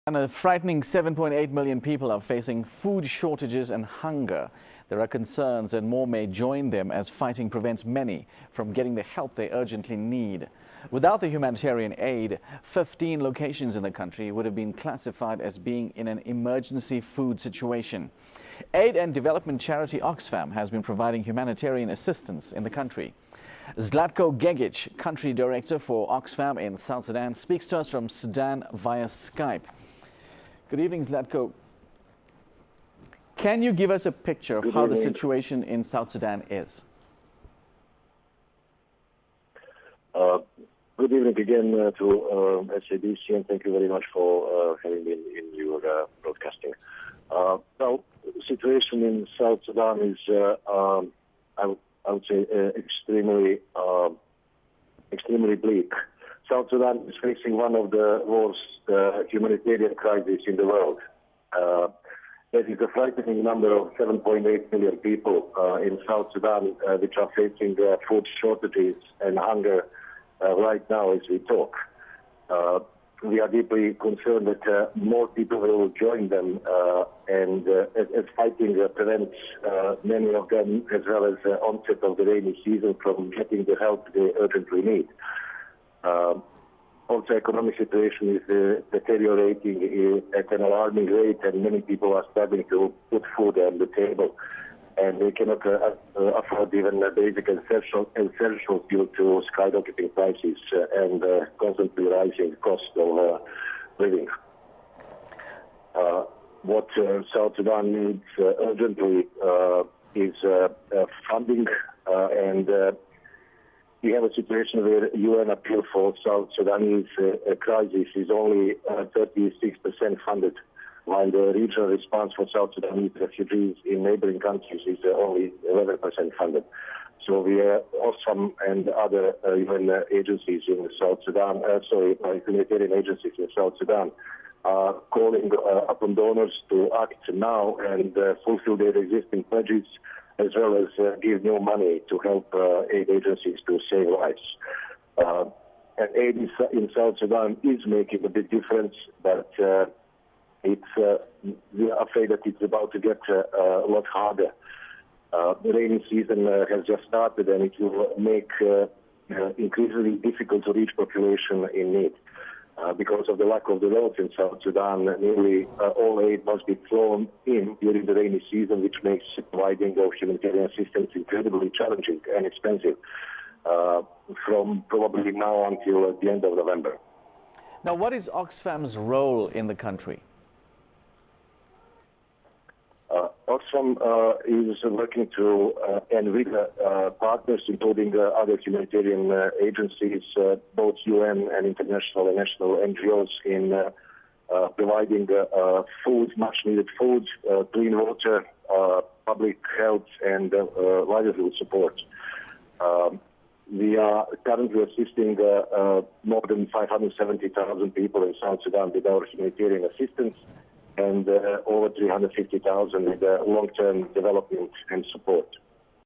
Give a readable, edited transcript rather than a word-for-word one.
And a frightening 7.8 million people are facing food shortages and hunger. There are concerns that more may join them as fighting prevents many from getting the help they urgently need. Without the humanitarian aid, 15 locations in the country would have been classified as being in an emergency food situation. Aid and development charity Oxfam has been providing humanitarian assistance in the country. Zlatko Gegic, country director for Oxfam in South Sudan, speaks to us from Sudan via Skype. Good evening, Zlatko. Can you give us a picture of how the situation in South Sudan is? Good evening again to SABC, and thank you very much for having me in your broadcasting. Well, the situation in South Sudan is, I would say, extremely bleak. South Sudan is facing one of the worst humanitarian crises in the world. There is a frightening number of 7.8 million people in South Sudan which are facing food shortages and hunger right now as we talk. We are deeply concerned that more people will join them, and as fighting prevents many of them, as well as the onset of the rainy season, from getting the help they urgently need. Also, economic situation is deteriorating at an alarming rate, and many people are struggling to put food on the table, and they cannot afford even basic essentials due to skyrocketing prices and constantly rising cost of living. What South Sudan needs urgently is funding, and we have a situation where UN appeal for South Sudanese crisis is only 36% funded, while the regional response for South Sudanese refugees in neighboring countries is only 11% funded. So we are Oxfam and other UN agencies in South Sudan, humanitarian agencies in South Sudan, are calling upon donors to act now and fulfill their existing pledges, as well as give new money to help aid agencies to save lives. And aid in South Sudan is making a big difference, but we are afraid that it's about to get a lot harder. The rainy season has just started, and it will make increasingly difficult to reach population in need. Because of the lack of the roads in South Sudan, nearly all aid must be flown in during the rainy season, which makes providing of humanitarian assistance incredibly challenging and expensive from probably now until the end of November. Now, what is Oxfam's role in the country? Oxfam is working to, and with partners, including other humanitarian agencies, both UN and international and national NGOs, in providing food, much-needed food, clean water, public health, and livelihood support. We are currently assisting more than 570,000 people in South Sudan with our humanitarian assistance, and over 350,000 with long-term development and support.